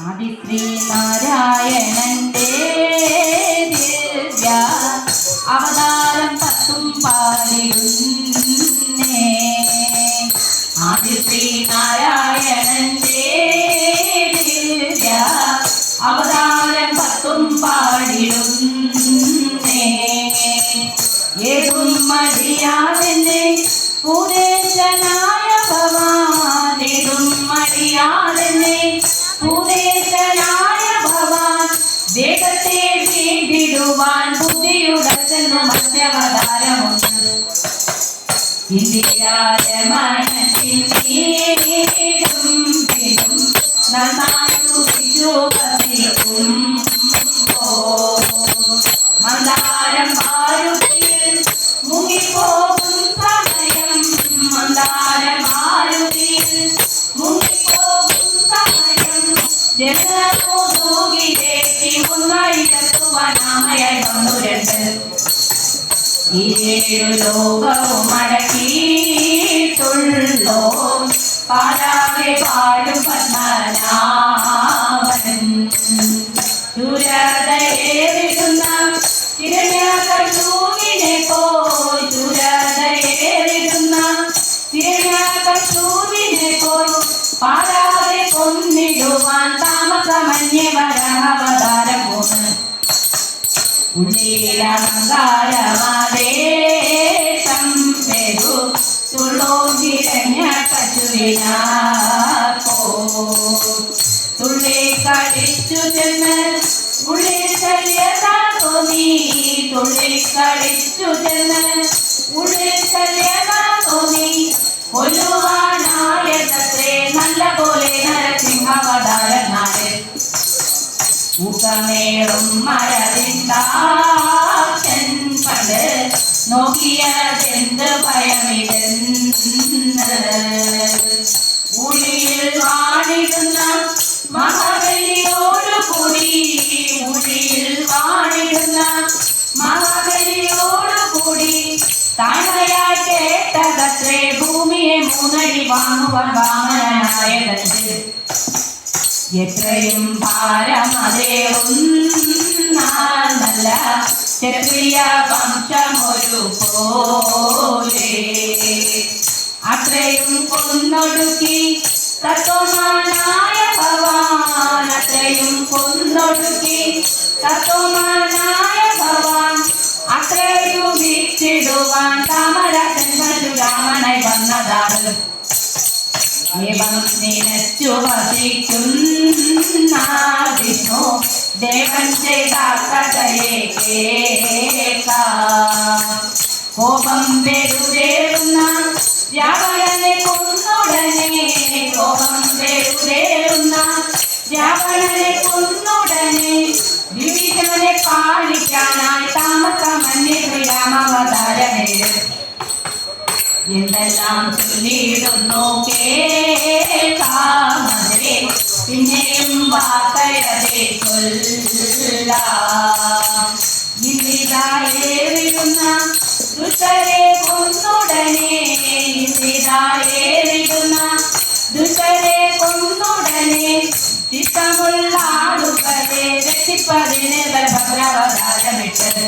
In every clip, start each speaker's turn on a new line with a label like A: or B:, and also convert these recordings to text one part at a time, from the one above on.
A: ആദിശ്രീനാരായണന്റെ ദിവ്യ അവതാരം പത്തും പാടിടുന്നേ. ആദിശ്രീനാരായണന്റെ ദിവ്യ അവതാരം പത്തും പാടിടുന്നേ. ഏതും മടിയാതെന്നെ പൂദേശനായ ഭവാൻ, ഏതും മടിയാതെന്നെ പൂദേശനായ ഭവാൻ, വേഗത്തെ വീണ്ടിടുവാൻ ബുദ്ധിയുടച്ചെന്നു മധ്യവതാരമൊന്ന്. ഇന്ദിരാരമണത്തിനും പിന്നും നന്നായി തുതിച്ചു വസിക്കും മന്ദാരം മാരുതിയിൽ മുങ്ങിപ്പോകും സമയം, മന്ദാരം മാരുതിയിൽ മുങ്ങിപ്പോകും സമയം, ജനതൂകിലേറ്റി ഒന്നായിട്ടെത്തുവാനാമയായി വന്നു രണ്ട്. ഏഴു ലോകവും അടക്കിയിട്ടുള്ളോ പാടാതെ പാടും പത്മനാഭൻ. ശൂരതയേറിടുന്ന തിരഞ്ഞൂവിനെ പോൽ, ശൂരതയേറിടുന്ന തിരഞ്ഞൂവിനെ പോൽ പാടാതെ കൊന്നിടുവാൻ താമസമന്യവരവതാരം പോണ്. ഉള്ളിലഹങ്കാരമാദേശം പെരു തുള്ളോതിരഞ്ഞ കച്ചുവിനാക്കോ തുള്ളി കളിച്ചു ചെന്ന് ഉള്ളിൽ ശല്യതാ തോന്നി, തുള്ളി കളിച്ചു ചെന്ന് ഉള്ളിൽ ശല്യതാ തോന്നി. കൊല്ലുവാനായതത്രേ നല്ല പോലെ നരസിംഹാവതാരനായ ൂക്കമേറും മരവിന്ദാക്ഷൻ പണ്ട് നോക്കിയതെന്ത് ഭയമിതെന്ന്. ഉളിയിൽ വാണിടുന്ന മഹാബലിയോടു കൂടി, ഉളിയിൽ വാണിടുന്ന മഹാബലിയോടു കൂടി താഴ്മയായി കേട്ടതത്രേ ഭൂമിയെ മൂന്നടി വാങ്ങുവാൻ വാമനനായതത്. എത്രയും ഭാരമതേറുന്നാൽ നല്ല ക്ഷത്രിയ വംശമൊരു പോലെ അത്രയും കൊന്നൊടുക്കി തത്വമാനായ ഭവാൻ, അത്രയും കൊന്നൊടുക്കി തത്വമാനായ ഭവാൻ. അത്രയും വീഴ്ചിടുവാൻ താമരൻ രാമനായി വന്നതാണ്. ഏവം നിനച്ചു വസിക്കുന്ന വിഷ്ണു ദേവൻ ചെയ്ത കഥയെ കേൾക്കാം. കോപം പെരുതേറുന്ന രാവണനെ കൊന്നുടനെ, കോപം പെരുതേറുന്ന രാവണനെ കൊന്നുടനെ വിഭീഷണനെ പാലിക്കാനായി താമസമന്യ ശ്രീരാമവതാരമേഴ്. എന്തെല്ലാം ചൊല്ലിയിടുന്നു കേൾക്കാമതേ പിന്നെയും വാർത്തയതേ ചൊല്ലാം. ഇന്ദിരായേറിടുന്ന ദുഷ്ടരെ കൊന്നുടനെ, ഇന്ദിരായേറിടുന്ന ദുഷ്ടരെ കൊന്നുടനെ ചിത്തമുള്ള ആളുകളെ രക്ഷിപ്പതിന് ഭദ്രാവതാരമിട്ടത്.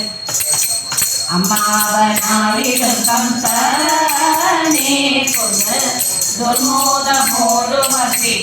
A: അമ്മാവനായിടും കംസനെ കൊന്ന് ദുർമോദമോ